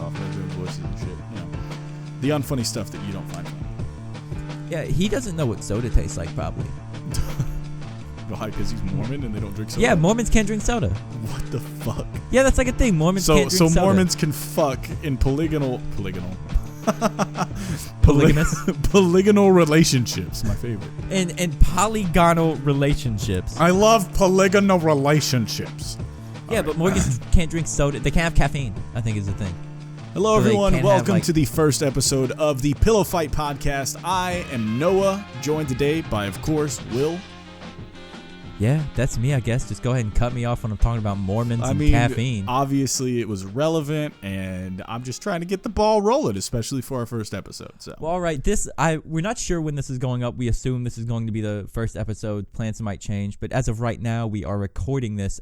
off their voices and shit. You know, the unfunny stuff that you don't find funny. Yeah, he doesn't know what soda tastes like, probably. Why? Because he's Mormon and they don't drink soda? Yeah, Mormons can't drink soda. What the fuck? Yeah, that's like a thing. Mormons can't drink soda. So Mormons can fuck in polygonal relationships. My favorite. And polygonal relationships. I love polygonal relationships. Yeah, but Mormons can't drink soda. They can't have caffeine, I think is the thing. Hello, So everyone. Welcome to the first episode of the Pillowfight podcast. I am Noah, joined today by, of course, Will. Yeah, that's me, I guess. Just go ahead and cut me off when I'm talking about Mormons and caffeine. Obviously, it was relevant, and I'm just trying to get the ball rolling, especially for our first episode. So, well, all right. We're not sure when this is going up. We assume this is going to be the first episode. Plans might change, but as of right now, we are recording this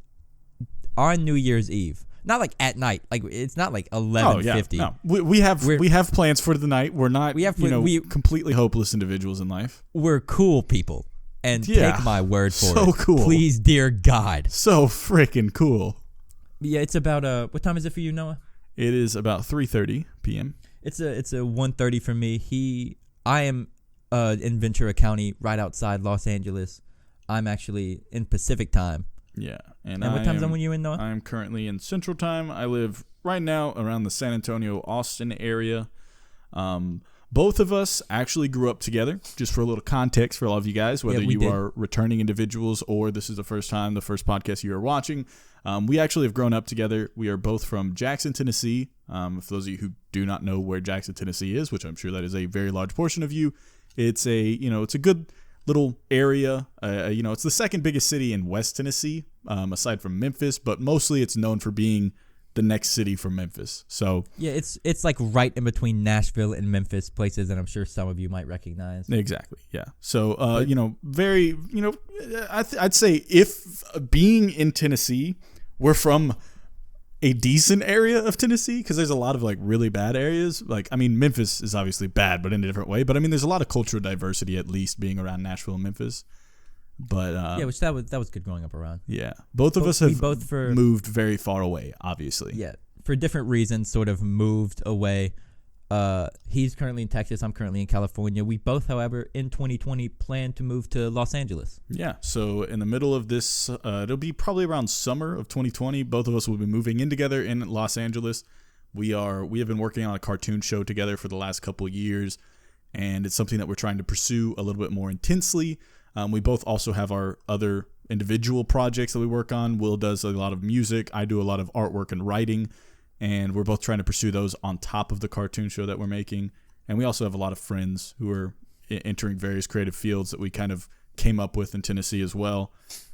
on New Year's Eve. Not like at night. Like it's not like 11:50. No, we have plans for the night. We're not completely hopeless individuals in life. We're cool people. And take my word for it. So cool. Please, dear God. So freaking cool. Yeah, it's about what time is it for you, Noah? It is about 3:30 p.m. It's a 1:30 for me. I am in Ventura County, right outside Los Angeles. I'm actually in Pacific time. Yeah. And what time zone are you in, Noah? I'm currently in Central Time. I live right now around the San Antonio, Austin area. Both of us actually grew up together, just for a little context for all of you guys, whether you are returning individuals or this is the first podcast you are watching. We actually have grown up together. We are both from Jackson, Tennessee. For those of you who do not know where Jackson, Tennessee is, which I'm sure that is a very large portion of you, it's a good little area. It's the second biggest city in West Tennessee, aside from Memphis, but mostly it's known for being the next city from Memphis. So yeah, it's like right in between Nashville and Memphis, places that I'm sure some of you might recognize. Exactly. Yeah. So I'd say if being in Tennessee, we're from a decent area of Tennessee, because there's a lot of like really bad areas. Like, I mean, Memphis is obviously bad, but in a different way. But I mean, there's a lot of cultural diversity, at least being around Nashville and Memphis. But which that was good growing up around. Yeah, both of us have moved very far away, obviously. Yeah, for different reasons, sort of moved away. He's currently in Texas. I'm currently in California. We both, however, in 2020 plan to move to Los Angeles. Yeah, so in the middle of this, it'll be probably around summer of 2020. Both of us will be moving in together in Los Angeles. We have been working on a cartoon show together for the last couple of years, and it's something that we're trying to pursue a little bit more intensely. We both also have our other individual projects that we work on. Will does a lot of music. I do a lot of artwork and writing, and we're both trying to pursue those on top of the cartoon show that we're making. And we also have a lot of friends who are entering various creative fields that we kind of came up with in Tennessee as well.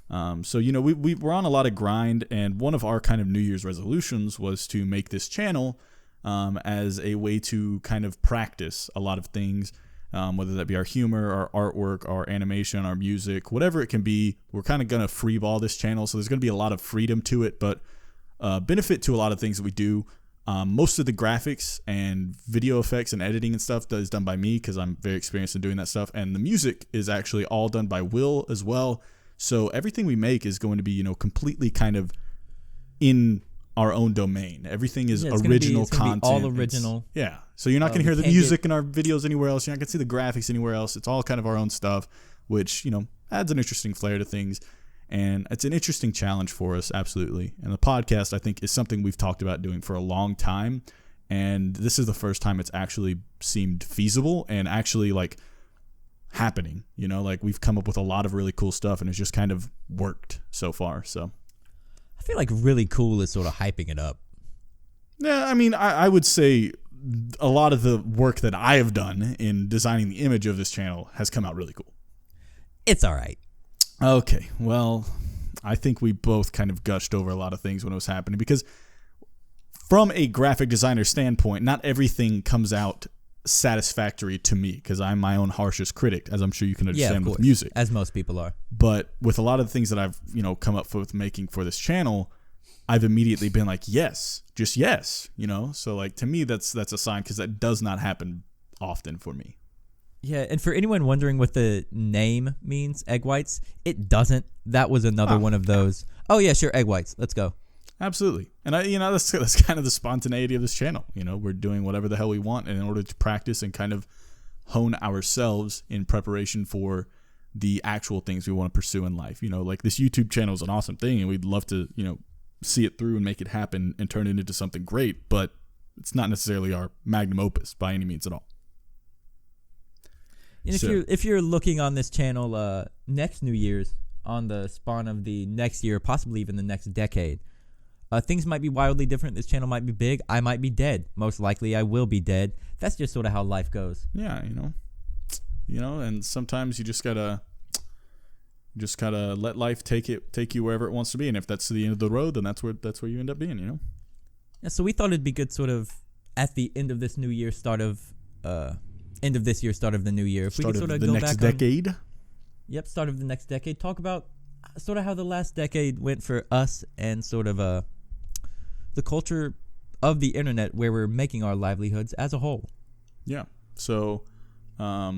So we're on a lot of grind, and one of our kind of New Year's resolutions was to make this channel as a way to kind of practice a lot of things. Whether that be our humor, our artwork, our animation, our music, whatever it can be. We're kind of going to freeball this channel, so there's going to be a lot of freedom to it, but benefit to a lot of things that we do. Most of the graphics and video effects and editing and stuff is done by me, because I'm very experienced in doing that stuff, and the music is actually all done by Will as well. So everything we make is going to be, completely kind of in our own domain. Everything is original content. All original. So you're not going to hear the music in our videos anywhere else. You're not going to see the graphics anywhere else. It's all kind of our own stuff, which, adds an interesting flair to things. And it's an interesting challenge for us, absolutely. And the podcast, I think, is something we've talked about doing for a long time. And this is the first time it's actually seemed feasible and actually like happening. Like we've come up with a lot of really cool stuff, and it's just kind of worked so far. So I feel like really cool is sort of hyping it up. Yeah, I mean, I would say a lot of the work that I have done in designing the image of this channel has come out really cool. It's all right. Okay, well, I think we both kind of gushed over a lot of things when it was happening, because from a graphic designer standpoint, not everything comes out satisfactory to me, because I'm my own harshest critic, as I'm sure you can understand with music. As most people are. But with a lot of the things that I've, come up with making for this channel, I've immediately been like, yes, just yes, So like to me, that's a sign, because that does not happen often for me. Yeah, and for anyone wondering what the name means, egg whites, it doesn't. That was another one of those. Oh yeah, sure, egg whites. Let's go. Absolutely. And that's kind of the spontaneity of this channel. We're doing whatever the hell we want in order to practice and kind of hone ourselves in preparation for the actual things we want to pursue in life. Like this YouTube channel is an awesome thing, and we'd love to, see it through and make it happen and turn it into something great, but it's not necessarily our magnum opus by any means at all. And if you're looking on this channel next New Year's, on the spawn of the next year, possibly even the next decade, things might be wildly different. This channel might be big. I might be dead. Most likely I will be dead. That's just sort of how life goes. Yeah, and sometimes you just gotta let life take you wherever it wants to be. And if that's to the end of the road, then that's where you end up being, Yeah, so we thought it'd be good sort of at the end of this new year, start of the new year. If we could sort of go back decade. Yep, start of the next decade. Talk about sort of how the last decade went for us and sort of the culture of the internet where we're making our livelihoods as a whole. Yeah. So, I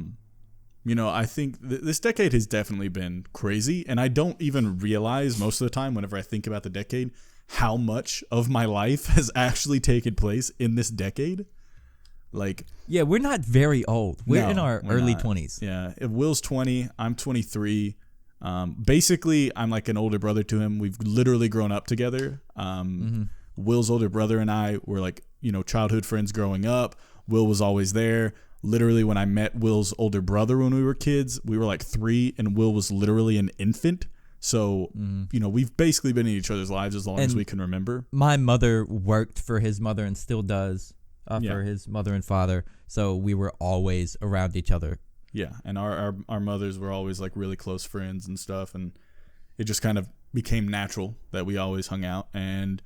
think this decade has definitely been crazy, and I don't even realize most of the time whenever I think about the decade how much of my life has actually taken place in this decade. Like, yeah, we're not very old. We're in our early 20s. Yeah, if Will's 20, I'm 23. Basically, I'm like an older brother to him. We've literally grown up together. Will's older brother and I were like, childhood friends growing up. Will was always there. Literally, when I met Will's older brother when we were kids, we were like 3, and Will was literally an infant. So, we've basically been in each other's lives as long as we can remember. My mother worked for his mother and still does. For his mother and father, so we were always around each other. Yeah, and our mothers were always like really close friends and stuff, and it just kind of became natural that we always hung out. And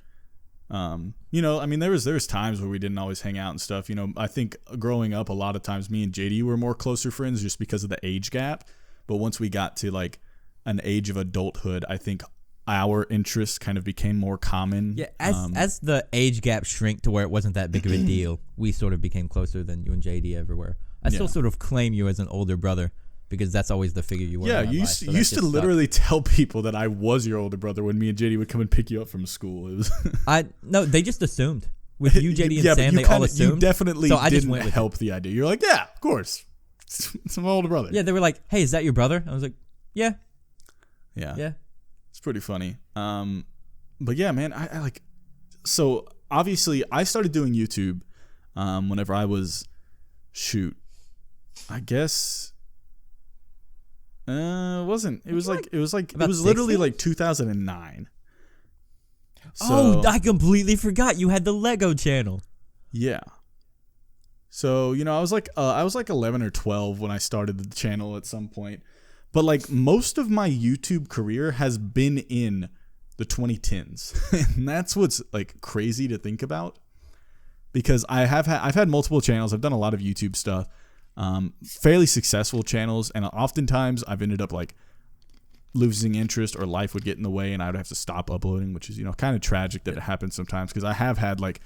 there was times where we didn't always hang out and stuff. I think growing up, a lot of times me and JD were more closer friends just because of the age gap. But once we got to like an age of adulthood, I think our interests kind of became more common. Yeah, as the age gap shrank to where it wasn't that big of a deal, we sort of became closer than you and JD ever were. I still sort of claim you as an older brother because that's always the figure you were. Yeah, you used to literally tell people that I was your older brother when me and JD would come and pick you up from school. It was No, they just assumed. With you, JD, and Sam, they all assumed. You definitely didn't help the idea. You're like, yeah, of course. It's my older brother. Yeah, they were like, hey, is that your brother? I was like, yeah. Yeah. It's pretty funny. But yeah, man, I like, so obviously I started doing YouTube whenever I was, I guess it was literally like 2009. So, I completely forgot you had the Lego channel. Yeah. So, I was like 11 or 12 when I started the channel at some point. But like most of my YouTube career has been in the 2010s. And that's what's like crazy to think about, because I've had multiple channels. I've done a lot of YouTube stuff, fairly successful channels. And oftentimes I've ended up like losing interest, or life would get in the way and I would have to stop uploading, which is, kind of tragic that it happens sometimes, because I have had like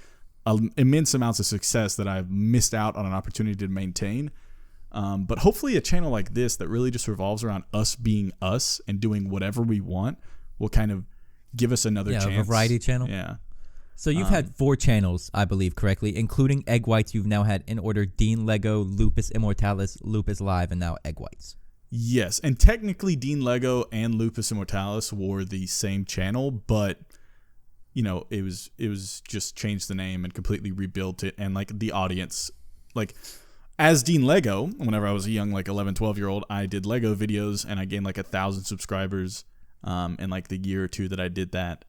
immense amounts of success that I've missed out on an opportunity to maintain. But hopefully a channel like this that really just revolves around us being us and doing whatever we want will kind of give us another chance. A variety channel. Yeah. So you've had 4 channels, I believe correctly, including Egg Whites. You've now had in order Dean Lego, Lupus Immortalis, Lupus Live, and now Egg Whites. Yes, and technically Dean Lego and Lupus Immortalis were the same channel, but it was just changed the name and completely rebuilt it, and like the audience, like. As Dean Lego, whenever I was a young, like 11, 12-year-old, I did Lego videos, and I gained like 1,000 subscribers. In like the year or two that I did that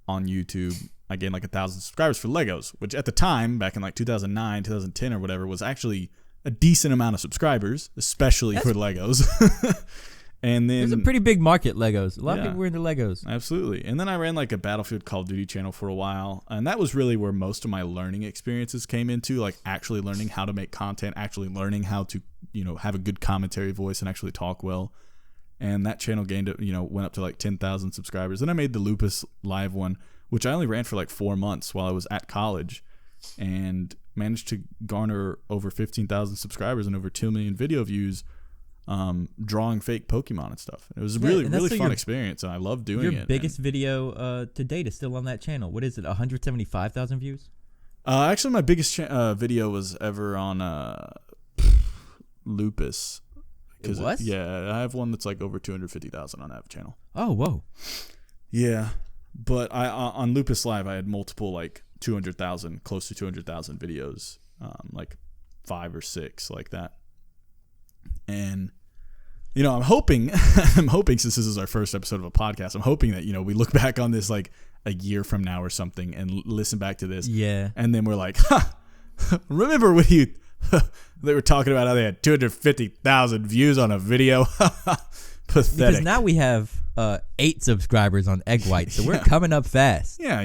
on YouTube, I gained like 1,000 subscribers for Legos, which at the time, back in like 2009, 2010 or whatever, was actually a decent amount of subscribers, especially for Legos. And then there's a pretty big market, Legos. A lot of people were into Legos. Absolutely. And then I ran like a Battlefield Call of Duty channel for a while. And that was really where most of my learning experiences came into, like actually learning how to make content, actually learning how to, have a good commentary voice and actually talk well. And that channel gained, went up to like 10,000 subscribers. Then I made the Lupus Live one, which I only ran for like 4 months while I was at college, and managed to garner over 15,000 subscribers and over 2 million video views drawing fake Pokemon and stuff. It was a Yeah, really, and that's really so fun experience, and I love doing it. Your biggest video to date is still on that channel. What is it? 175,000 views? Actually, my biggest video was ever on Lupus. It was? Yeah, I have one that's like over 250,000 on that channel. Oh, whoa. Yeah, but I on Lupus Live, I had multiple like 200,000, close to 200,000 videos, like 5 or 6 like that. And I'm hoping since this is our first episode of a podcast, I'm hoping that we look back on this like a year from now or something and listen back to this. Yeah. And then we're like, remember when they were talking about how they had 250,000 views on a video? Pathetic. Because now we have 8 subscribers on Egg White, so we're coming up fast. Yeah,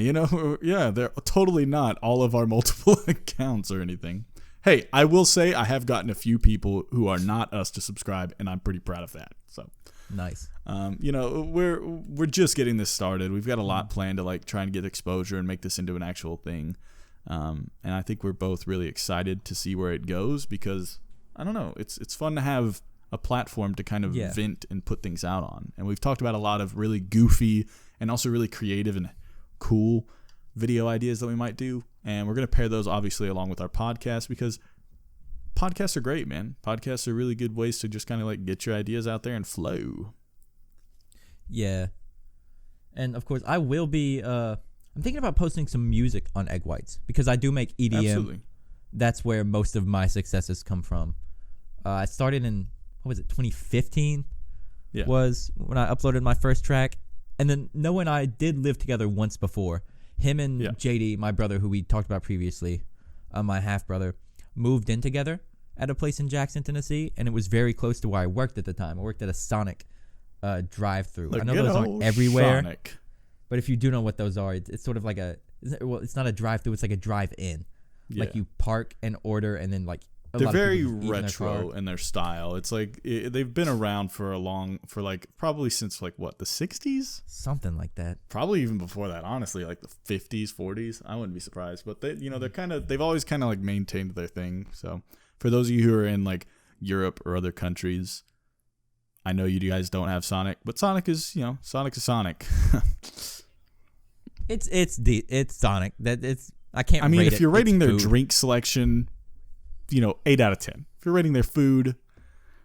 they're totally not all of our multiple accounts or anything. Hey, I will say I have gotten a few people who are not us to subscribe, and I'm pretty proud of that. So nice. We're just getting this started. We've got a lot planned to like try and get exposure and make this into an actual thing. And I think we're both really excited to see where it goes because I don't know, it's fun to have a platform to kind of vent and put things out on. And we've talked about a lot of really goofy and also really creative and cool video ideas that we might do. And we're going to pair those obviously along with our podcast because podcasts are great, man. Podcasts are really good ways to just kind of like get your ideas out there and flow. Yeah. And of course I will be, I'm thinking about posting some music on Egg Whites because I do make EDM. Absolutely. That's where most of my successes come from. I started in, 2015 was when I uploaded my first track. And then Noah and I did live together once before. Him and JD, my brother, who we talked about previously, my half-brother, moved in together at a place in Jackson, Tennessee, and it was very close to where I worked at the time. I worked at a Sonic drive-thru. I know those aren't everywhere, Sonic. but if you do know what those are, it's sort of like it's not a drive-thru, it's like a drive-in. Yeah. Like you park and order, and then like they're very retro in their style. It's like they've been around for probably since like what, the 60s? Something like that. Probably even before that, honestly, like the 50s, 40s. I wouldn't be surprised. But they've always kind of like maintained their thing. So for those of you who are in like Europe or other countries, I know you guys don't have Sonic, but Sonic is Sonic. It's Sonic. I can't. I mean, if you're rating their drink selection, 8 out of 10. If you're rating their food,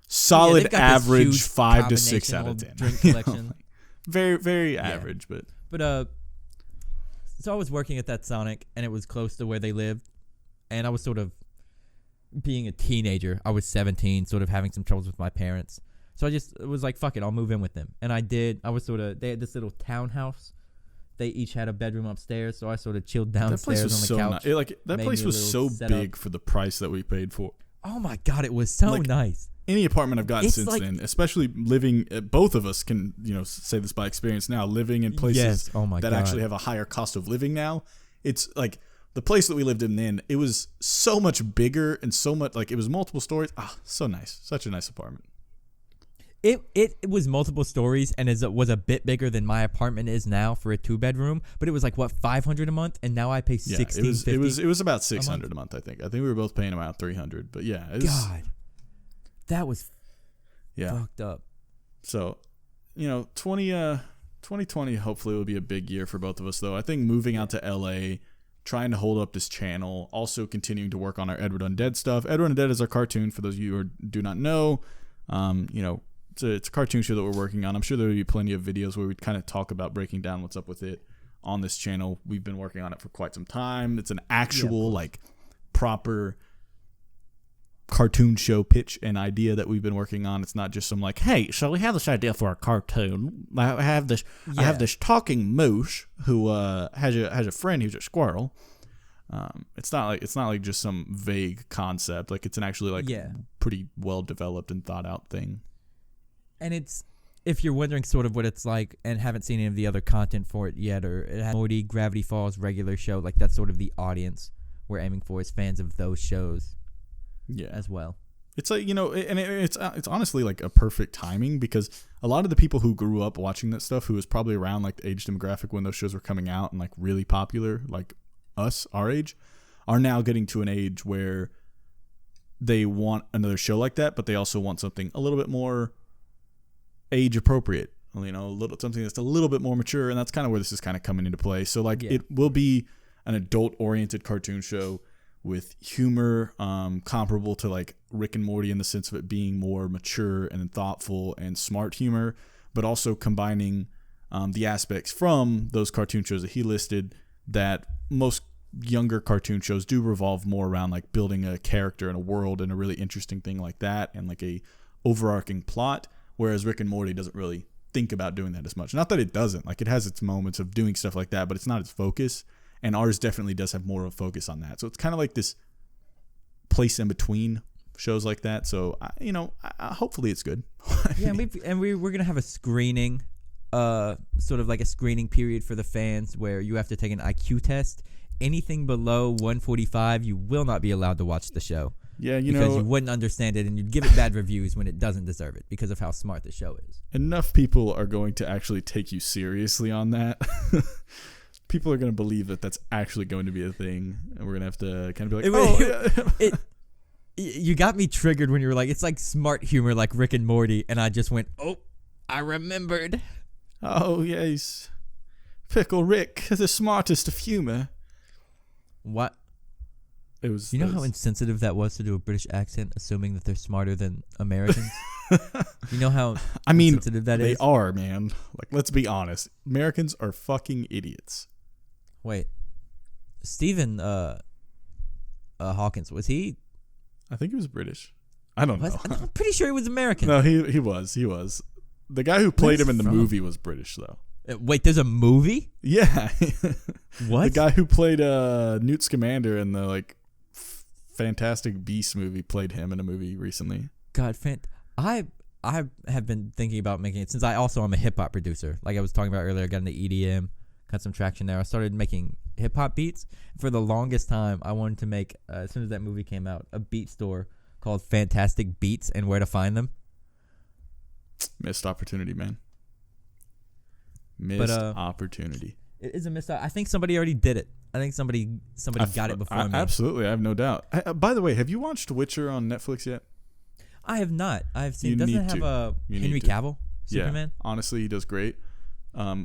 solid average 5 to 6 out of 10. Drink selection. Very, very average, but so I was working at that Sonic, and it was close to where they lived, and I was sort of being a teenager. I was 17, sort of having some troubles with my parents, so I just was like, "Fuck it, I'll move in with them," and I did. They had this little townhouse. They each had a bedroom upstairs, so I sort of chilled downstairs on the couch. That place was so big for the price that we paid for. Oh my god, it was so nice. Any apartment I've gotten since then, especially living, both of us can say this by experience now, living in places that actually have a higher cost of living now. It's like the place that we lived in then, it was so much bigger and so much like it was multiple stories. So nice, such a nice apartment. It was multiple stories and was a bit bigger than my apartment is now for a 2-bedroom, but it was like what, $500 a month, and now I pay $1,650. It was about $600 a month, I think. I think we were both paying about $300, but yeah, that was fucked up. So, 2020 hopefully will be a big year for both of us, though. I think moving out to LA, trying to hold up this channel, also continuing to work on our Edward Undead stuff. Edward Undead is our cartoon for those of you who do not know. It's a cartoon show that we're working on. I'm sure there will be plenty of videos where we kind of talk about breaking down what's up with it on this channel. We've been working on it for quite some time. It's an actual proper cartoon show pitch and idea that we've been working on. It's not just some like, hey, so we have this idea for a cartoon. I have this talking moose who has a friend who's a squirrel. It's not like just some vague concept. Like it's an actually pretty well developed and thought out thing. And if you're wondering sort of what it's like and haven't seen any of the other content for it yet, or it has Morty, Gravity Falls, regular show, like that's sort of the audience we're aiming for is fans of those shows. Yeah, as well. It's like, and it's honestly like a perfect timing because a lot of the people who grew up watching that stuff, who was probably around like the age demographic when those shows were coming out and like really popular, like us, our age, are now getting to an age where they want another show like that, but they also want something a little bit more age appropriate. You know, something that's a little bit more mature, and that's kind of where this is kind of coming into play. So like it will be an adult oriented cartoon show with humor comparable to like Rick and Morty in the sense of it being more mature and thoughtful and smart humor, but also combining the aspects from those cartoon shows that he listed that most younger cartoon shows do revolve more around, like building a character and a world and a really interesting thing like that, and like a overarching plot, whereas Rick and Morty doesn't really think about doing that as much. Not that it doesn't, like it has its moments of doing stuff like that, but it's not its focus, and ours definitely does have more of a focus on that. So it's kind of like this place in between shows like that. So hopefully it's good. Yeah, we're gonna have a screening, sort of like a screening period for the fans where you have to take an IQ test. Anything below 145, you will not be allowed to watch the show. Yeah, because you wouldn't understand it, and you'd give it bad reviews when it doesn't deserve it because of how smart the show is. Enough people are going to actually take you seriously on that. People are going to believe that that's actually going to be a thing, and we're going to have to kind of be like, you got me triggered when you were like, it's like smart humor like Rick and Morty, and I just went, oh, I remembered. Oh, yes. Pickle Rick, the smartest of humor. What? It was. You know how insensitive that was to do a British accent, assuming that they're smarter than Americans? You know how insensitive that is? They are, man. Like, let's be honest. Americans are fucking idiots. Wait. Stephen Hawkins, was he? I think he was British. I don't know. I'm pretty sure he was American. No, he was. The guy who played him in the movie was British, though. Wait, there's a movie? Yeah. What? The guy who played Newt Scamander in the like Fantastic Beasts movie played him in a movie recently. God, I have been thinking about making it since I also am a hip hop producer. Like I was talking about earlier, I got into EDM, got some traction there. I started making hip hop beats. For the longest time, I wanted to make, as soon as that movie came out, a beat store called Fantastic Beats and Where to Find Them. Missed opportunity, man. Opportunity. It is a missed. I think somebody already did it. I think somebody got it before me. Absolutely, I have no doubt. By the way, have you watched Witcher on Netflix yet? I have not. I've seen. Doesn't it have Henry Cavill? Superman? Yeah, honestly, he does great.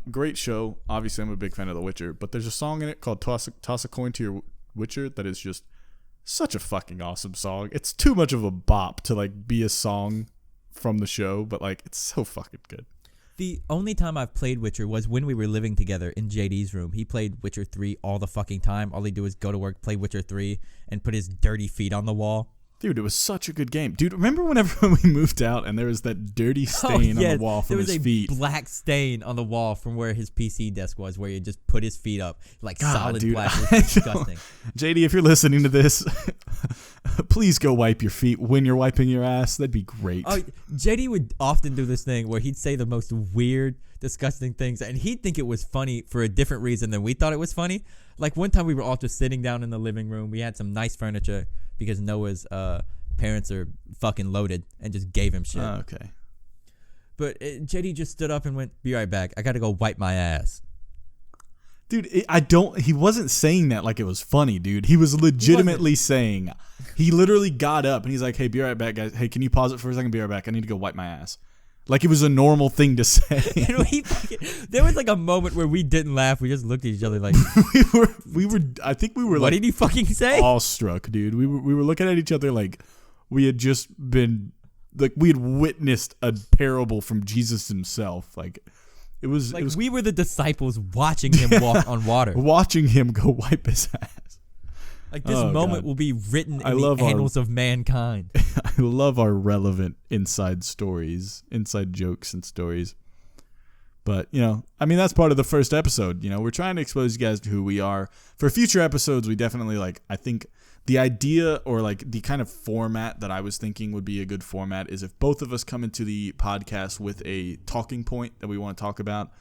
Great show. Obviously, I'm a big fan of The Witcher, but there's a song in it called Toss a Coin to Your Witcher that is just such a fucking awesome song. It's too much of a bop to like be a song from the show, but like it's so fucking good. The only time I've played Witcher was when we were living together in JD's room. He played Witcher 3 all the fucking time. All he'd do is go to work, play Witcher 3, and put his dirty feet on the wall. Dude, it was such a good game. Dude, remember whenever we moved out and there was that dirty stain on the wall from his feet? There was a black stain on the wall from where his PC desk was, where he just put his feet up. Like solid black. It was disgusting. JD, if you're listening to this, please go wipe your feet when you're wiping your ass. That'd be great. Oh, JD would often do this thing where he'd say the most weird, disgusting things, and he'd think it was funny for a different reason than we thought it was funny. Like one time we were all just sitting down in the living room. We had some nice furniture because Noah's parents are fucking loaded and just gave him shit. Okay. But JD just stood up and went, "Be right back. I got to go wipe my ass." Dude, he wasn't saying that like it was funny, dude. He was legitimately saying, he literally got up and he's like, "Hey, be right back, guys. Hey, can you pause it for a second? Be right back. I need to go wipe my ass." Like it was a normal thing to say. And there was like a moment where we didn't laugh. We just looked at each other like we were. I think we were. What like, did he fucking say? Awestruck, dude. We were looking at each other like we had just been like we had witnessed a parable from Jesus himself. Like it was like we were the disciples watching him walk on water, watching him go wipe his ass. Like this moment will be written in the annals of mankind. I love our relevant inside stories, inside jokes and stories. But, I mean, that's part of the first episode. We're trying to expose you guys to who we are. For future episodes, we definitely, I think the idea or, the kind of format that I was thinking would be a good format is if both of us come into the podcast with a talking point that we want to talk about,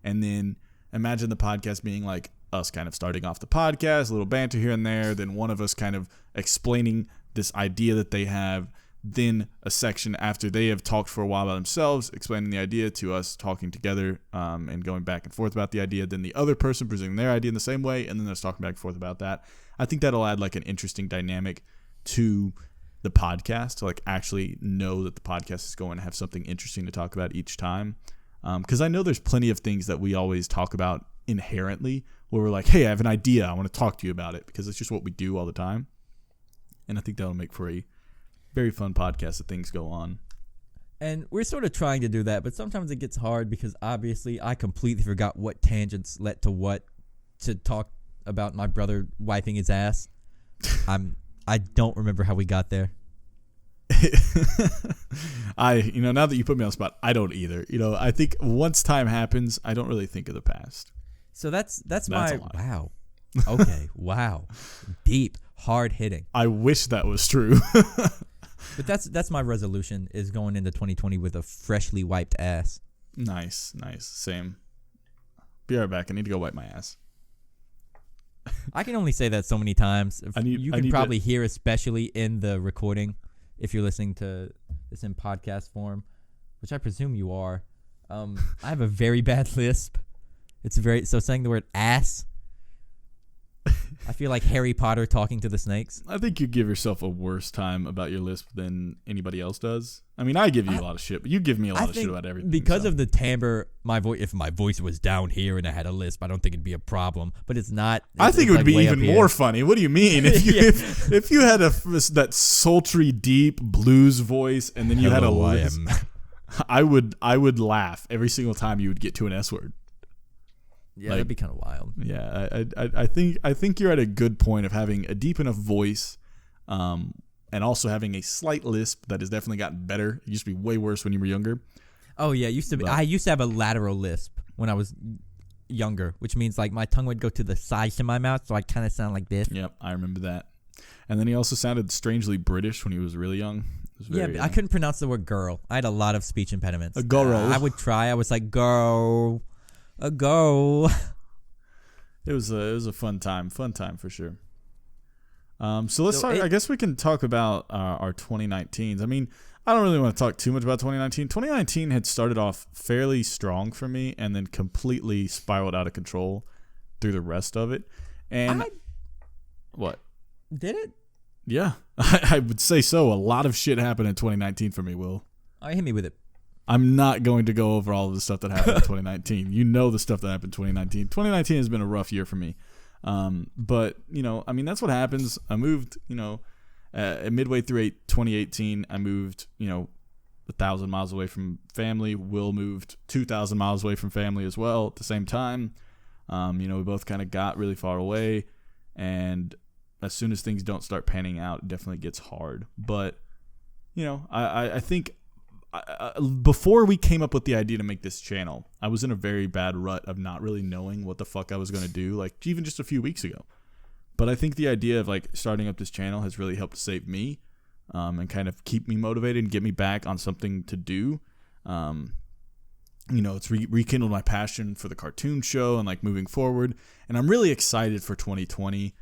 and then imagine the podcast being, us kind of starting off the podcast, a little banter here and there, then one of us kind of explaining this idea that they have, then a section after they have talked for a while by themselves, explaining the idea to us talking together and going back and forth about the idea, then the other person presenting their idea in the same way, and then us talking back and forth about that. I think that'll add an interesting dynamic to the podcast, to like actually know that the podcast is going to have something interesting to talk about each time. Because I know there's plenty of things that we always talk about inherently where we're like, hey, I have an idea, I want to talk to you about it, because it's just what we do all the time. And I think that'll make for a very fun podcast if things go on. And we're sort of trying to do that, but sometimes it gets hard because obviously I completely forgot what tangents led to what to talk about my brother wiping his ass. I don't remember how we got there. Now that you put me on the spot, I don't either. I think once time happens, I don't really think of the past. So that's my wow. Okay, wow. Deep, hard hitting. I wish that was true. But that's my resolution, is going into 2020 with a freshly wiped ass. Nice. Same. Be right back. I need to go wipe my ass. I can only say that so many times. You can probably hear, especially in the recording, if you're listening to this in podcast form, which I presume you are. I have a very bad lisp. So saying the word ass, I feel like Harry Potter talking to the snakes. I think you give yourself a worse time about your lisp than anybody else does. I mean, I give you a lot of shit, but you give me a lot of shit about everything. Because of the timbre, if my voice was down here and I had a lisp, I don't think it'd be a problem. But it's not. I think it would be even more funny. What do you mean? If you had that sultry, deep blues voice, and then you had a lisp, I would laugh every single time you would get to an S word. Yeah, that'd be kind of wild. Yeah, I think you're at a good point of having a deep enough voice, and also having a slight lisp that has definitely gotten better. It used to be way worse when you were younger. Oh yeah, I used to have a lateral lisp when I was younger, which means like my tongue would go to the sides of my mouth, so I kind of sound like this. Yep, I remember that. And then he also sounded strangely British when he was really young. I couldn't pronounce the word girl. I had a lot of speech impediments. A girl. I would try. I was like, girl. A go. It was a fun time for sure. So let's talk. I guess we can talk about our 2019s. I mean, I don't really want to talk too much about 2019. 2019 had started off fairly strong for me, and then completely spiraled out of control through the rest of it. And what did it? Yeah, I would say so. A lot of shit happened in 2019 for me. Will, hit me with it. I'm not going to go over all of the stuff that happened in 2019. You know the stuff that happened in 2019. 2019 has been a rough year for me. But, I mean, that's what happens. I moved, midway through 2018, I moved, 1,000 miles away from family. Will moved 2,000 miles away from family as well at the same time. We both kind of got really far away. And as soon as things don't start panning out, it definitely gets hard. But, I think... before we came up with the idea to make this channel, I was in a very bad rut of not really knowing what the fuck I was going to do, like even just a few weeks ago. But I think the idea of like starting up this channel has really helped save me, and kind of keep me motivated and get me back on something to do. It's rekindled my passion for the cartoon show and like moving forward. And I'm really excited for 2020.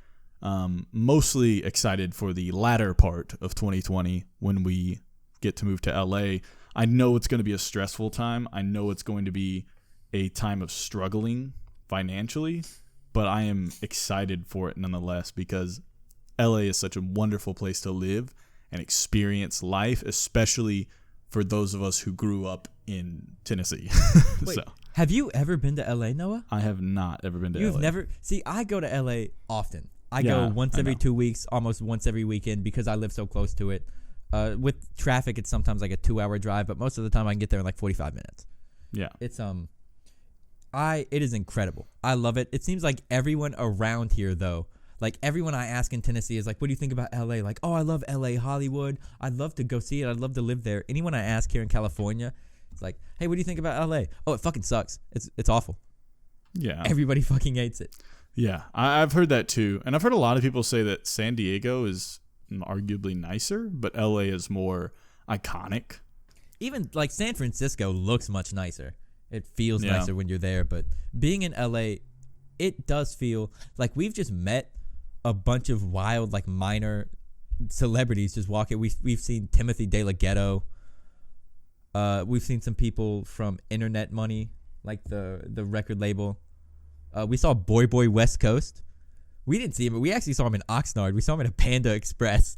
Mostly excited for the latter part of 2020 when we get to move to LA. I know it's going to be a stressful time. I know it's going to be a time of struggling financially, but I am excited for it nonetheless, because LA is such a wonderful place to live and experience life, especially for those of us who grew up in Tennessee. Wait, have you ever been to LA, Noah? I have not ever been to LA. You've never? See, I go to LA often. I go once every 2 weeks, almost once every weekend, because I live so close to it. With traffic, it's sometimes like a 2-hour drive, but most of the time I can get there in like 45 minutes. Yeah. It's it is incredible. I love it. It seems like everyone around here though, like everyone I ask in Tennessee is like, what do you think about LA? Like, oh, I love LA, Hollywood. I'd love to go see it. I'd love to live there. Anyone I ask here in California, it's like, hey, what do you think about LA? Oh, it fucking sucks. It's awful. Yeah. Everybody fucking hates it. Yeah. I've heard that too. And I've heard a lot of people say that San Diego is arguably nicer, but LA is more iconic. Even like San Francisco looks much nicer. It feels nicer when you're there, but being in LA, it does feel like we've just met a bunch of wild, like minor celebrities just walking. We've seen Timothy De La Ghetto. We've seen some people from Internet Money, like the record label. We saw Boy West Coast. We didn't see him, but we actually saw him in Oxnard. We saw him in a Panda Express.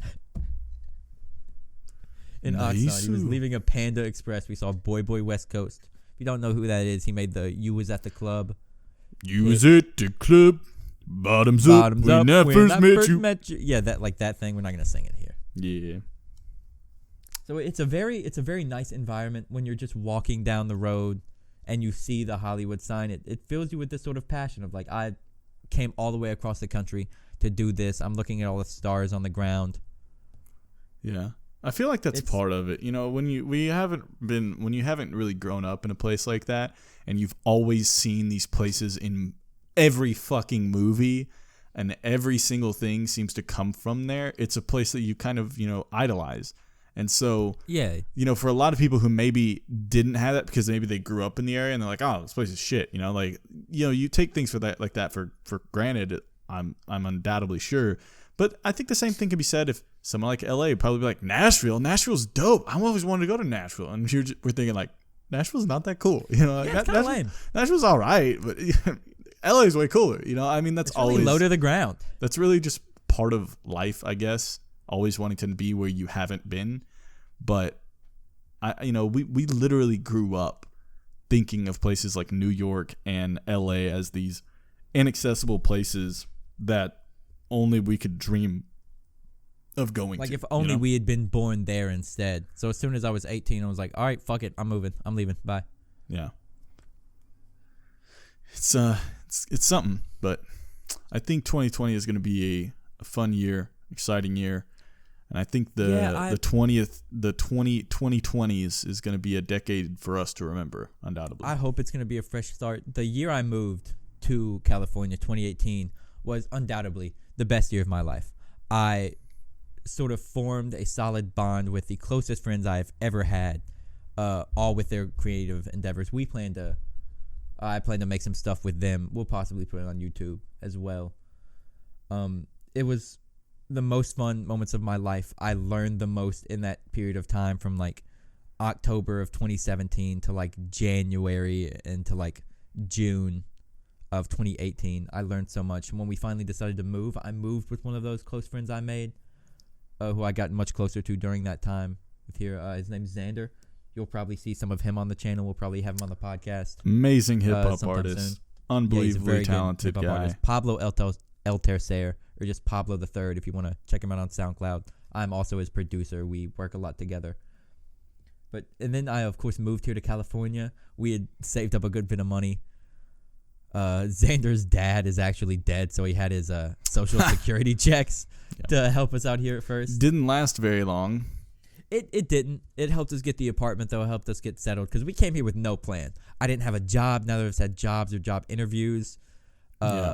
in Oxnard. He was leaving a Panda Express. We saw Boy Boy West Coast. If you don't know who that is, he made the "You Was at the Club." You was at the club. Bottoms up. When I first met you. Yeah, that thing. We're not gonna sing it here. Yeah. So it's a very nice environment when you're just walking down the road and you see the Hollywood sign. It fills you with this sort of passion of like, I came all the way across the country to do this. I'm looking at all the stars on the ground. Yeah. I feel like that's part of it. You know, when you haven't really grown up in a place like that, and you've always seen these places in every fucking movie, and every single thing seems to come from there, it's a place that you kind of, idolize. And so, yeah, for a lot of people who maybe didn't have that because maybe they grew up in the area and they're like, oh, this place is shit. You take things like that for granted. I'm undoubtedly sure. But I think the same thing can be said if someone like LA would probably be like, Nashville's dope. I always wanted to go to Nashville. And we're thinking like, Nashville's not that cool. It's kind of lame. Nashville's all right, but LA is way cooler. That's it's really low to the ground. That's really just part of life, I guess. Always wanting to be where you haven't been. But we literally grew up thinking of places like New York and LA as these inaccessible places that only we could dream of going to. Like if only we had been born there instead. So as soon as I was 18, I was like, all right, fuck it. I'm moving. I'm leaving. Bye. Yeah. It's something, but I think 2020 is going to be a fun year, exciting year. And I think the 2020s is going to be a decade for us to remember, undoubtedly. I hope it's going to be a fresh start. The year I moved to California, 2018, was undoubtedly the best year of my life. I sort of formed a solid bond with the closest friends I've ever had, all with their creative endeavors. I plan to make some stuff with them. We'll possibly put it on YouTube as well. It was the most fun moments of my life. I learned the most in that period of time, from like October of 2017 to like January and to like June of 2018. I learned so much. When we finally decided to move, I moved with one of those close friends I made, who I got much closer to during that time. His name's Xander. You'll probably see some of him on the channel. We'll probably have him on the podcast. Amazing hip-hop artist. Soon. Unbelievably talented guy. Artist. Pablo El Tercer, or just Pablo the Third, if you want to check him out on SoundCloud. I'm also his producer. We work a lot together. And then I, of course, moved here to California. We had saved up a good bit of money. Xander's dad is actually dead, so he had his social security checks to help us out here at first. Didn't last very long. It didn't. It helped us get the apartment, though. It helped us get settled because we came here with no plan. I didn't have a job. Neither of us had jobs or job interviews.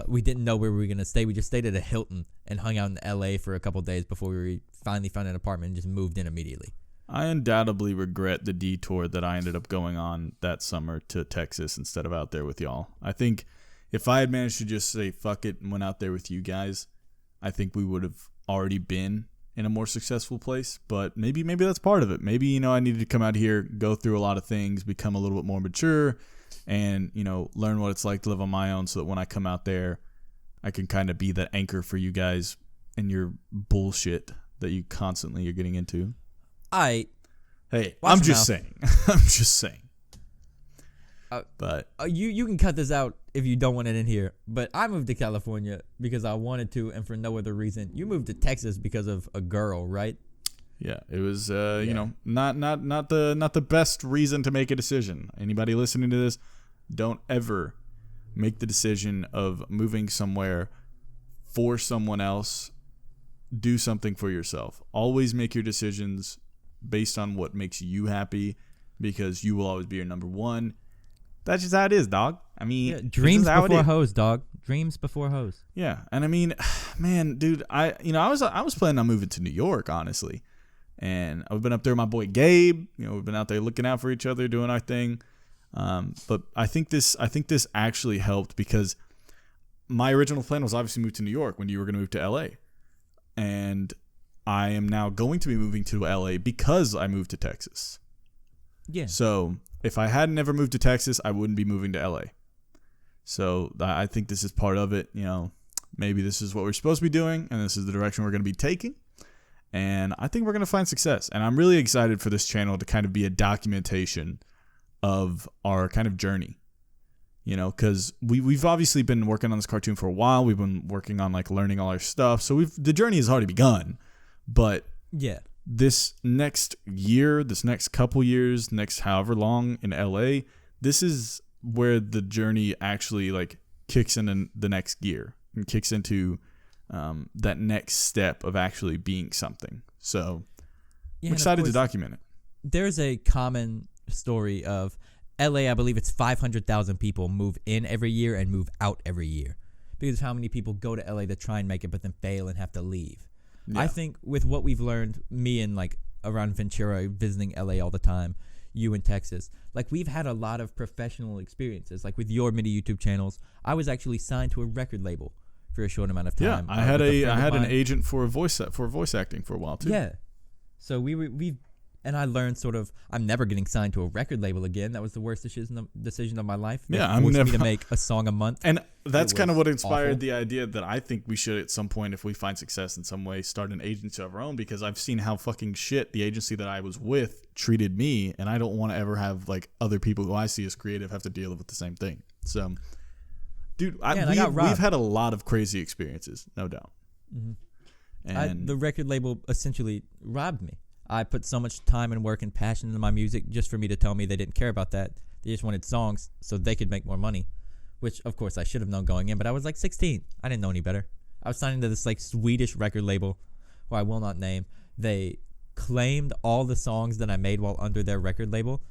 We didn't know where we were going to stay. We just stayed at a Hilton and hung out in LA for a couple of days before we finally found an apartment and just moved in immediately. I undoubtedly regret the detour that I ended up going on that summer to Texas instead of out there with y'all. I think if I had managed to just say fuck it and went out there with you guys, I think we would have already been in a more successful place. But maybe that's part of it. Maybe, I needed to come out here, go through a lot of things, become a little bit more mature, and, learn what it's like to live on my own, so that when I come out there, I can kind of be that anchor for you guys and your bullshit that you constantly are getting into. Hey, I'm just saying. I'm just saying. But you can cut this out if you don't want it in here. But I moved to California because I wanted to, and for no other reason. You moved to Texas because of a girl, right? Yeah, it was not the best reason to make a decision. Anybody listening to this, don't ever make the decision of moving somewhere for someone else. Do something for yourself. Always make your decisions based on what makes you happy, because you will always be your number one. That's just how it is, dog. I mean, dreams before hoes, dog. Dreams before hoes. Yeah, and I mean, man, dude, I was planning on moving to New York, honestly, and I've been up there with my boy Gabe. We've been out there looking out for each other, doing our thing. But I think this actually helped, because my original plan was obviously move to New York when you were going to move to LA, and I am now going to be moving to LA because I moved to Texas. Yeah. So if I had never moved to Texas, I wouldn't be moving to LA. So I think this is part of it. Maybe this is what we're supposed to be doing, and this is the direction we're going to be taking. And I think we're going to find success. And I'm really excited for this channel to kind of be a documentation of our kind of journey. You know, because we've obviously been working on this cartoon for a while. We've been working on like learning all our stuff. So the journey has already begun. But yeah, this next year, this next couple years, next however long in LA, this is where the journey actually like kicks in the next gear and kicks into that next step of actually being something. So I'm excited to document it. There's a common story of LA, I believe it's 500,000 people move in every year and move out every year because of how many people go to LA to try and make it but then fail and have to leave. Yeah. I think with what we've learned, me and like around Ventura visiting LA all the time, you in Texas, like we've had a lot of professional experiences. Like with your MIDI YouTube channels, I was actually signed to a record label for a short amount of time. Yeah, I had an agent for voice acting for a while too. Yeah, so we and I learned sort of I'm never getting signed to a record label again. That was the worst decision of my life. Yeah, I'm forced me to make a song a month, and that's kind of what inspired awful. The idea that I think we should at some point, if we find success in some way, start an agency of our own. Because I've seen how fucking shit the agency that I was with treated me, and I don't want to ever have like other people who I see as creative have to deal with the same thing. So, dude, we've had a lot of crazy experiences, no doubt. Mm-hmm. And the record label essentially robbed me. I put so much time and work and passion into my music just for me to tell me they didn't care about that. They just wanted songs so they could make more money, which, of course, I should have known going in, but I was like 16. I didn't know any better. I was signing to this like Swedish record label, who I will not name. They claimed all the songs that I made while under their record label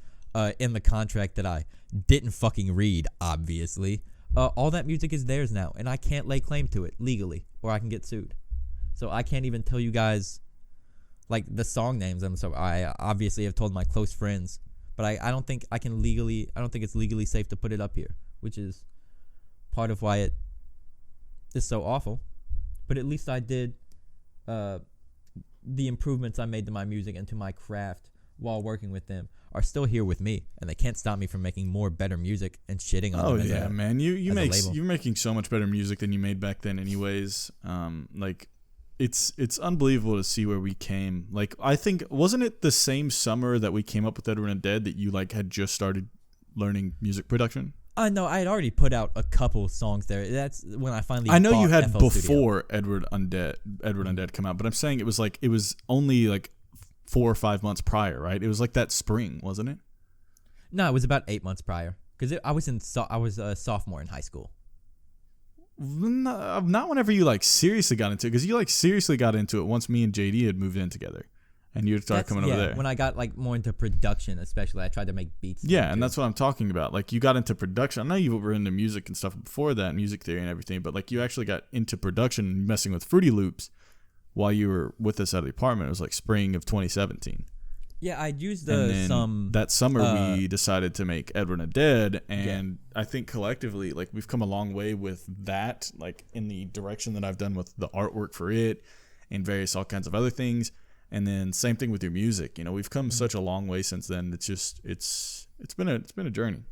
in the contract that I didn't fucking read, obviously. All that music is theirs now, and I can't lay claim to it legally, or I can get sued. So I can't even tell you guys like the song names. So I obviously have told my close friends, but I don't think I don't think it's legally safe to put it up here, which is part of why it is so awful. But at least I did the improvements I made to my music and to my craft while working with them are still here with me, and they can't stop me from making more better music and shitting on them. Oh yeah, man, you're making so much better music than you made back then anyways. Like it's unbelievable to see where we came. Like, I think, wasn't it the same summer that we came up with 𝓸 Undead that you like had just started learning music production? No, I had already put out a couple songs there. That's when I finally. I know you had FL before 𝓸 Undead come out, but I'm saying it was only like 4 or 5 months prior, right? It was like that spring, wasn't it? No, it was about 8 months prior because I was a sophomore in high school. Not whenever you like seriously got into it, because you like seriously got into it once me and JD had moved in together, and you started coming over there. When I got like more into production, especially, I tried to make beats. Yeah, and that's what I'm talking about. Like, you got into production. I know you were into music and stuff before that, music theory and everything, but like you actually got into production and messing with Fruity Loops while you were with us at the apartment. It was like spring of 2017. Yeah, I'd used that summer we decided to make 𝓸 Undead, and I think collectively, like, we've come a long way with that, like in the direction that I've done with the artwork for it and various all kinds of other things. And then same thing with your music. You know, we've come such a long way since then. It's just it's been a journey.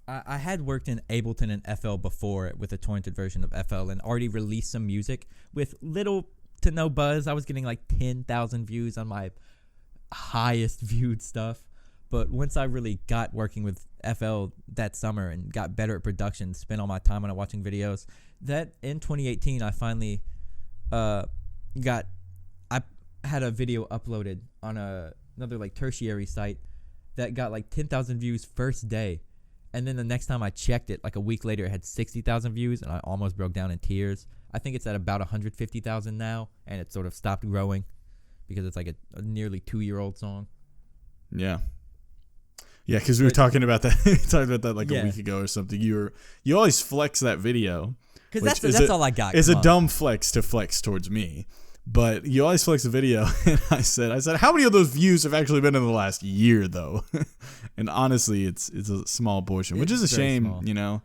I had worked in Ableton and FL before with a torrented version of FL and already released some music with little to no buzz. I was getting like 10,000 views on my highest viewed stuff, but once I really got working with FL that summer and got better at production, spent all my time on it watching videos, that in 2018 I finally I had a video uploaded on another like tertiary site that got like 10,000 views first day, and then the next time I checked it, like a week later, it had 60,000 views, and I almost broke down in tears. I think it's at about 150,000 now, and it sort of stopped growing because it's like a nearly 2-year-old song. Yeah, because we were talking about that like a week ago or something. You always flex that video because that's all I got. It's a dumb flex to flex towards me, but you always flex the video. And I said, how many of those views have actually been in the last year though? And honestly, it's a small portion, which is a shame, small. You know.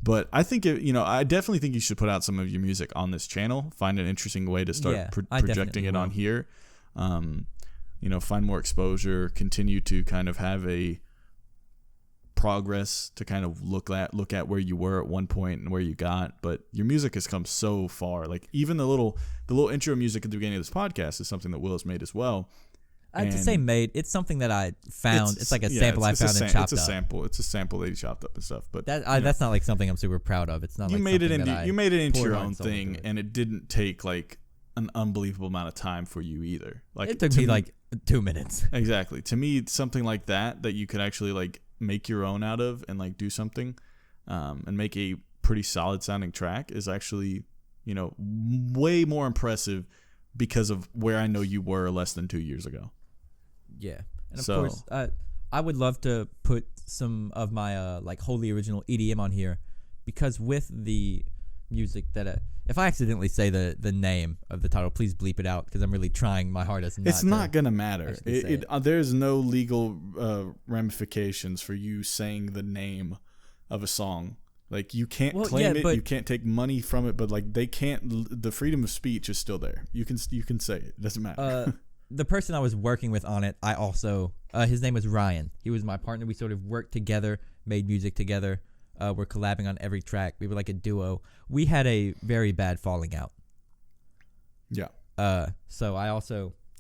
But I think I definitely think you should put out some of your music on this channel. Find an interesting way to start projecting it on here. Find more exposure, continue to kind of have a progress to kind of look at where you were at one point and where you got, but your music has come so far. Like even the little intro music at the beginning of this podcast is something that Will has made as well. I have to say made. It's something that I found. It's like a sample I found and chopped up. It's a sample. It's a sample that he chopped up and stuff. But that's not like something I'm super proud of. It's not you like made it something into that you made it into your own thing, thing, and it didn't take like an unbelievable amount of time for you either. Like it took me like 2 minutes. Exactly. To me, something like that you could actually like make your own out of and like do something, and make a pretty solid sounding track is actually, you know, way more impressive because of where I know you were less than 2 years ago. Yeah, and of course, I would love to put some of my like wholly original EDM on here, because with the music that if I accidentally say the name of the title, please bleep it out because I'm really trying my hardest. It's not gonna matter. There's no legal ramifications for you saying the name of a song. Like you can't claim it, you can't take money from it, but like they can't. The freedom of speech is still there. You can say it. It doesn't matter. The person I was working with on it, I also his name was Ryan. He was my partner. We sort of worked together, made music together. We're collabing on every track. We were like a duo. We had a very bad falling out. Yeah. So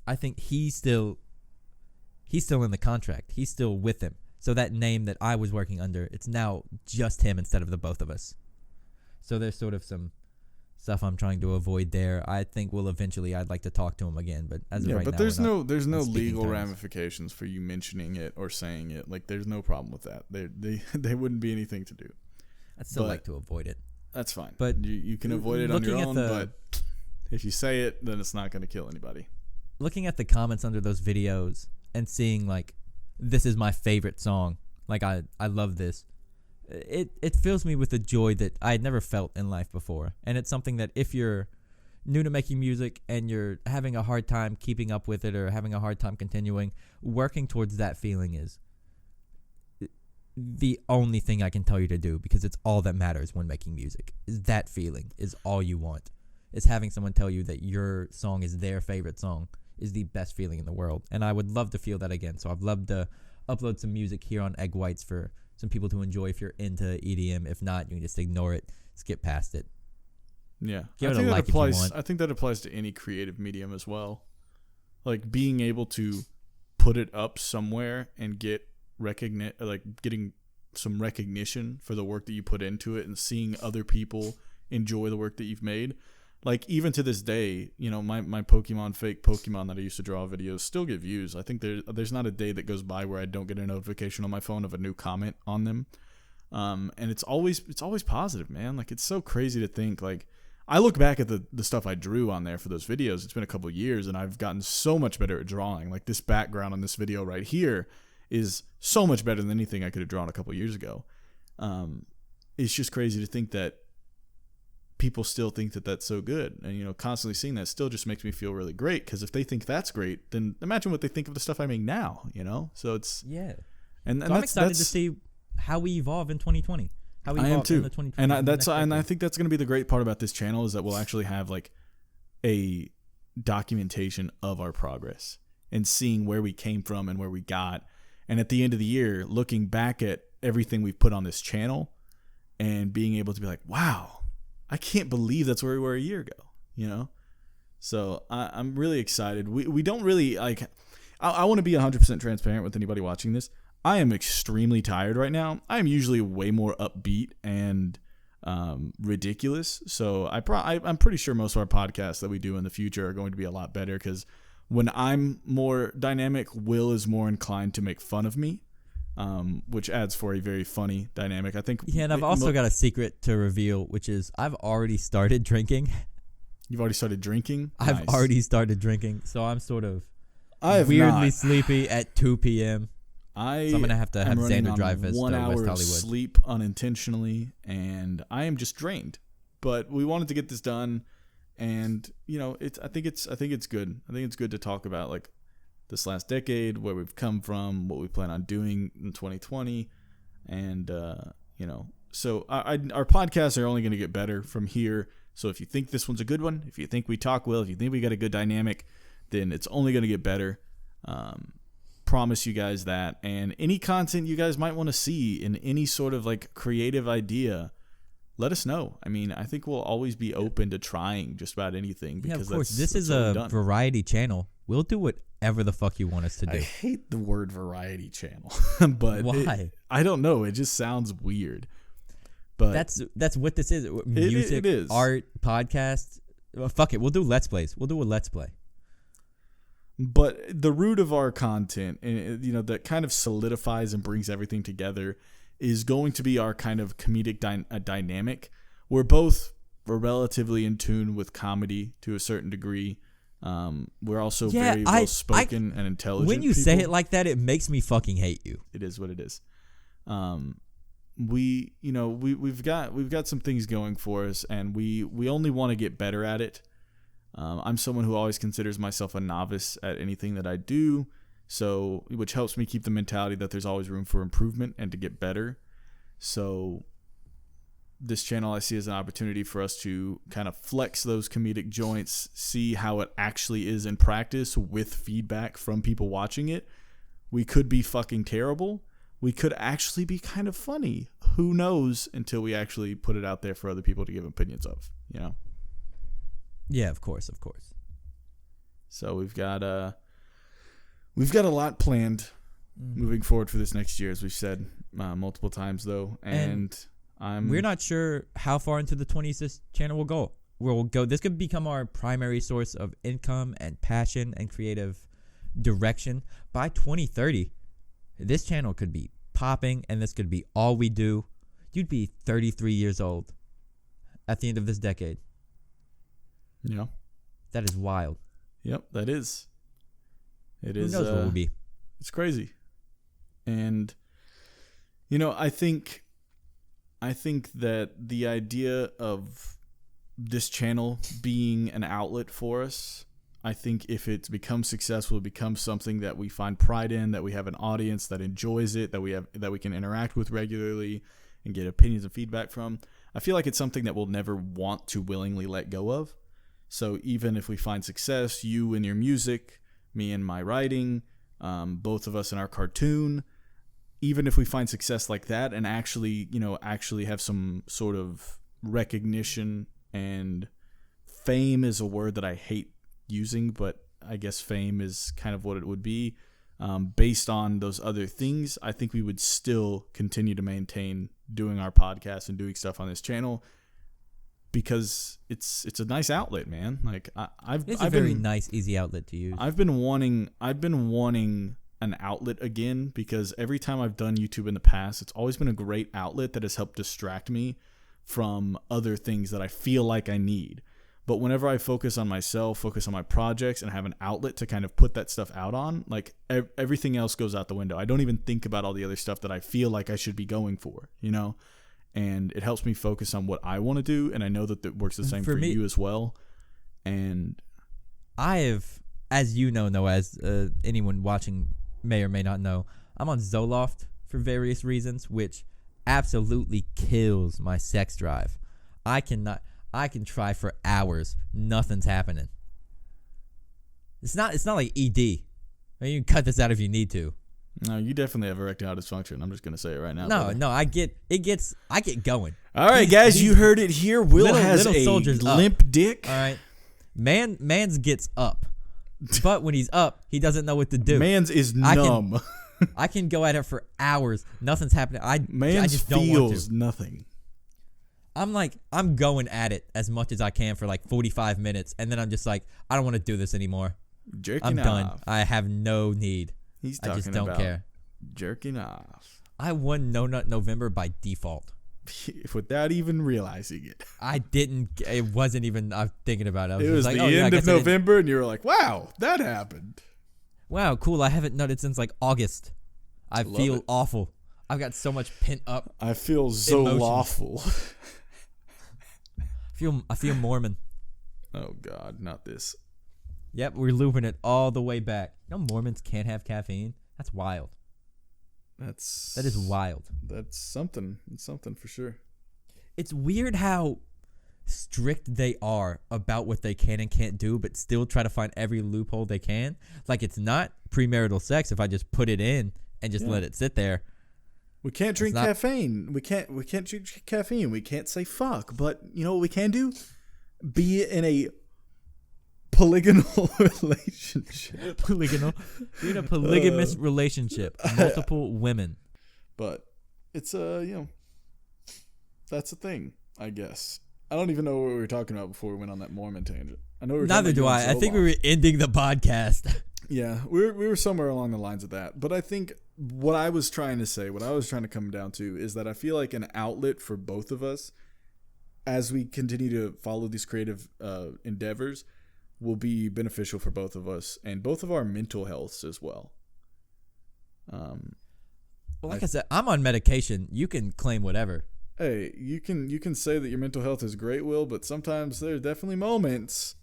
I think he's still in the contract. He's still with him. So that name that I was working under, it's now just him instead of the both of us. So there's sort of some stuff I'm trying to avoid there. I think I'd like to talk to him again, but as of right now, there's no legal ramifications for you mentioning it or saying it. Like there's no problem with that. They wouldn't be anything to do. I'd still like to avoid it. That's fine. But you can avoid it on your own, but if you say it, then it's not going to kill anybody. Looking at the comments under those videos and seeing like, this is my favorite song. Like I love this. It fills me with a joy that I had never felt in life before. And it's something that if you're new to making music and you're having a hard time keeping up with it or having a hard time continuing, working towards that feeling is the only thing I can tell you to do, because it's all that matters when making music. Is that feeling is all you want. Is having someone tell you that your song is their favorite song is the best feeling in the world. And I would love to feel that again. So I'd love to upload some music here on Egg Whites for some people to enjoy if you're into EDM. If not, you can just ignore it, skip past it. Yeah. Give it a like if you want. I think that applies to any creative medium as well. Like being able to put it up somewhere and get getting some recognition for the work that you put into it and seeing other people enjoy the work that you've made. Like even to this day, you know, my fake Pokemon that I used to draw videos still get views. I think there's not a day that goes by where I don't get a notification on my phone of a new comment on them. And it's always positive, man. Like it's so crazy to think, like I look back at the stuff I drew on there for those videos. It's been a couple of years and I've gotten so much better at drawing. Like this background on this video right here is so much better than anything I could have drawn a couple of years ago. It's just crazy to think that people still think that that's so good, and you know, constantly seeing that still just makes me feel really great, because if they think that's great, then imagine what they think of the stuff I make now, you know. So it's and so I'm excited to see how we evolve in 2020. How we evolve I am too. In the 2020 and I think that's going to be the great part about this channel, is that we'll actually have like a documentation of our progress and seeing where we came from and where we got, and at the end of the year looking back at everything we've put on this channel and being able to be like, wow, I can't believe that's where we were a year ago, you know? So I'm really excited. We don't really like, I want to be 100% transparent with anybody watching this. I am extremely tired right now. I am usually way more upbeat and ridiculous. So I'm pretty sure most of our podcasts that we do in the future are going to be a lot better, because when I'm more dynamic, Will is more inclined to make fun of me. Which adds for a very funny dynamic, I think. Yeah, and I've also got a secret to reveal, which is I've already started drinking. You've already started drinking? I've already started drinking, so I'm sort of weirdly sleepy at 2 p.m. So I'm going to have Xander drive us to West Hollywood. 1 hour of sleep unintentionally, and I am just drained. But we wanted to get this done, and you know, I think it's good. I think it's good to talk about like this last decade, where we've come from, what we plan on doing in 2020, and you know, so our podcasts are only going to get better from here. So if you think this one's a good one, if you think we talk well, if you think we got a good dynamic, then it's only going to get better. promise you guys that. And any content you guys might want to see in any sort of like creative idea, let us know. I mean, I think we'll always be open to trying just about anything. Because of course. This is a variety channel. We'll do whatever the fuck you want us to do. I hate the word variety channel. But why? I don't know. It just sounds weird. But that's what this is. Music, it is. Art, podcast. Well, fuck it. We'll do Let's Plays. We'll do a Let's Play. But the root of our content, that kind of solidifies and brings everything together, is going to be our kind of comedic dynamic. We're relatively in tune with comedy to a certain degree. We're also very well spoken and intelligent. When you say it like that, it makes me fucking hate you. It is what it is. We've got some things going for us, and we only want to get better at it. I'm someone who always considers myself a novice at anything that I do, which helps me keep the mentality that there's always room for improvement and to get better. So this channel I see as an opportunity for us to kind of flex those comedic joints, see how it actually is in practice with feedback from people watching it. We could be fucking terrible. We could actually be kind of funny. Who knows until we actually put it out there for other people to give opinions of, Yeah, of course. So we've got a lot planned moving forward for this next year, as we've said multiple times, though. And we're not sure how far into the 20s this channel will go. This could become our primary source of income and passion and creative direction. By 2030, this channel could be popping, and this could be all we do. You'd be 33 years old at the end of this decade. Yeah. That is wild. Yep, that is. It is. Who knows what we'll be? It's crazy. And, I think that the idea of this channel being an outlet for us, I think if it becomes successful, it becomes something that we find pride in, that we have an audience that enjoys it, that we can interact with regularly and get opinions and feedback from. I feel like it's something that we'll never want to willingly let go of. So even if we find success, you in your music, me in my writing, both of us in our cartoon, even if we find success like that and actually have some sort of recognition, and fame is a word that I hate using, but I guess fame is kind of what it would be. Based on those other things, I think we would still continue to maintain doing our podcast and doing stuff on this channel, because it's a nice outlet, man. Like it's a very nice, easy outlet to use. I've been wanting an outlet again, because every time I've done YouTube in the past, it's always been a great outlet that has helped distract me from other things that I feel like I need. But whenever I focus on myself, focus on my projects, and have an outlet to kind of put that stuff out on, like everything else goes out the window. I don't even think about all the other stuff that I feel like I should be going for, And it helps me focus on what I want to do, and I know that works the same for you as well. And I have, as you know, as anyone watching may or may not know, I'm on Zoloft for various reasons, which absolutely kills my sex drive. I can try for hours, nothing's happening. It's not like ED. You can cut this out if you need to. No, you definitely have erectile dysfunction. I'm just gonna say it right now. No, I get going. All right, guys, you heard it here. Will has a limp dick. All right, man's gets up, but when he's up, he doesn't know what to do. Man's is numb. I can go at it for hours. Nothing's happening. I just don't want to. Nothing. I'm going at it as much as I can for like 45 minutes, and then I'm just like, I don't want to do this anymore. I'm done. I have no need. He's talking I just don't care. Jerking off. I won No Nut November by default. Without even realizing it. I didn't. It wasn't even. I'm thinking about it. It was the end of November, and you were like, "Wow, that happened." Wow, cool. I haven't nutted since like August. I feel awful. I've got so much pent up. I feel so awful. I feel Mormon. Oh God, not this. Yep, we're looping it all the way back. Mormons can't have caffeine. That's wild. That is wild. That's something. It's something for sure. It's weird how strict they are about what they can and can't do, but still try to find every loophole they can. Like, it's not premarital sex if I just put it in and just let it sit there. We can't drink caffeine. We can't drink caffeine. We can't say fuck. But you know what we can do? Be in a polygonal relationship. Be in a polygamous relationship. Multiple women. But it's that's a thing, I guess. I don't even know what we were talking about before we went on that Mormon tangent. I know we were Neither do I. I think we were ending the podcast. Yeah, we were somewhere along the lines of that. But I think what I was trying to say, what I was trying to come down to is that I feel like an outlet for both of us as we continue to follow these creative endeavors will be beneficial for both of us and both of our mental healths as well. Well, like I said, I'm on medication. You can claim whatever. Hey, you can say that your mental health is great, Will, but sometimes there's definitely moments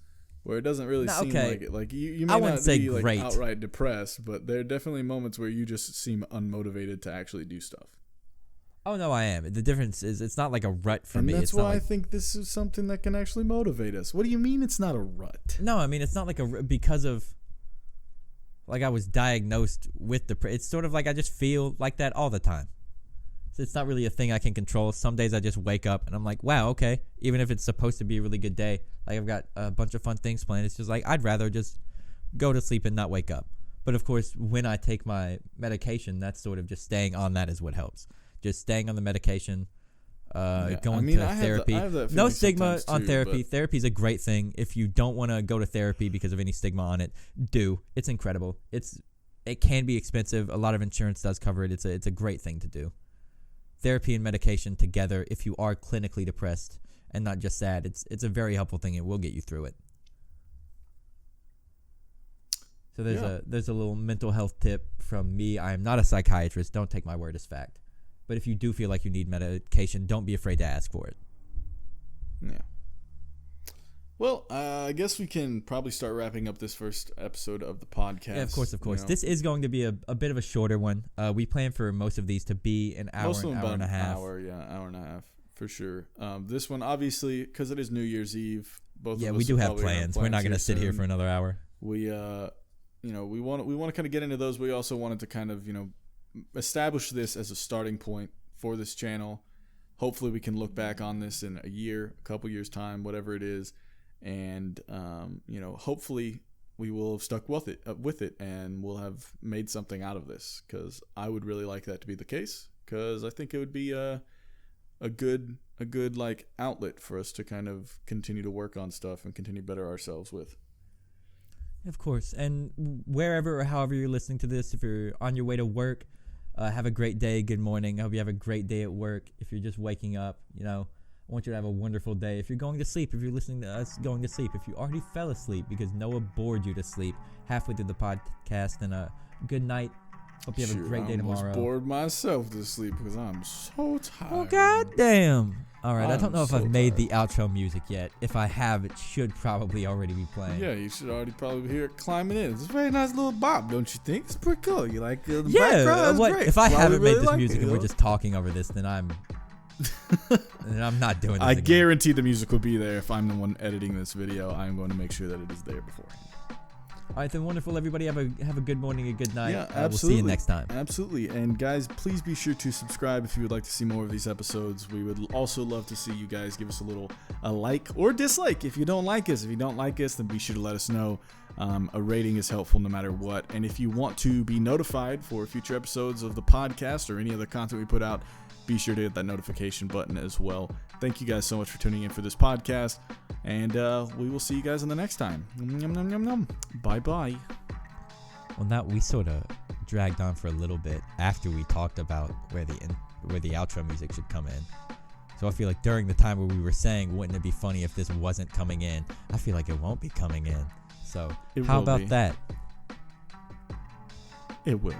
where it doesn't really seem like it. Like you may not be like outright depressed, but there are definitely moments where you just seem unmotivated to actually do stuff. Oh no, I am. The difference is it's not like a rut for me. And that's why I think this is something that can actually motivate us. What do you mean it's not a rut? No, I mean it's not like because of like I was diagnosed with depression. It's sort of like I just feel like that all the time. So it's not really a thing I can control. Some days I just wake up and I'm like, wow, okay. Even if it's supposed to be a really good day, like I've got a bunch of fun things planned. It's just like I'd rather just go to sleep and not wake up. But of course, when I take my medication, that's sort of just staying on that is what helps. Just staying on the medication, going to therapy. No stigma on therapy. Therapy is a great thing. If you don't want to go to therapy because of any stigma on it, do. It's incredible. It can be expensive. A lot of insurance does cover it. It's a great thing to do. Therapy and medication together, if you are clinically depressed and not just sad, it's a very helpful thing. It will get you through it. So there's a little mental health tip from me. I am not a psychiatrist. Don't take my word as fact. But if you do feel like you need medication, don't be afraid to ask for it. Yeah. Well, I guess we can probably start wrapping up this first episode of the podcast. Yeah, of course. You know. This is going to be a bit of a shorter one. We plan for most of these to be an hour, most of them hour and a half. Hour and a half, for sure. This one, obviously, because it is New Year's Eve, both of us we do have plans. We're not going to sit here for another hour. We want to kind of get into those. We also wanted to kind of, establish this as a starting point for this channel. Hopefully we can look back on this in a couple years time, whatever it is. And, hopefully we will have stuck with it and we'll have made something out of this, because I would really like that to be the case, because I think it would be a good like outlet for us to kind of continue to work on stuff and continue to better ourselves with. Of course. And wherever or however you're listening to this, if you're on your way to work, have a great day. Good morning. I hope you have a great day at work. If you're just waking up, I want you to have a wonderful day. If you're going to sleep, if you're listening to us going to sleep, if you already fell asleep because Noah bored you to sleep halfway through the podcast, then good night. Hope you have a great day tomorrow. I almost bored myself to sleep because I'm so tired. Oh, goddamn. All right, I don't know if I've made the outro music yet. If I have, it should probably already be playing. Yeah, you should already probably hear it climbing in. It's a very nice little bop, don't you think? It's pretty cool. You like the background? Yeah, great. If I haven't made this music and we're just talking over this, then I'm not doing this I guarantee the music will be there. If I'm the one editing this video, I'm going to make sure that it is there beforehand. All right, then wonderful, everybody. Have a good morning, a good night. Yeah, absolutely. We'll see you next time. Absolutely. And guys, please be sure to subscribe if you would like to see more of these episodes. We would also love to see you guys give us a like or dislike if you don't like us. If you don't like us, then be sure to let us know. A rating is helpful no matter what. And if you want to be notified for future episodes of the podcast or any other content we put out, be sure to hit that notification button as well. Thank you guys so much for tuning in for this podcast, and we will see you guys in the next time. Bye-bye. Well, now we sort of dragged on for a little bit after we talked about where the outro music should come in. So I feel like during the time where we were saying, wouldn't it be funny if this wasn't coming in, I feel like it won't be coming in. So how about that? It will.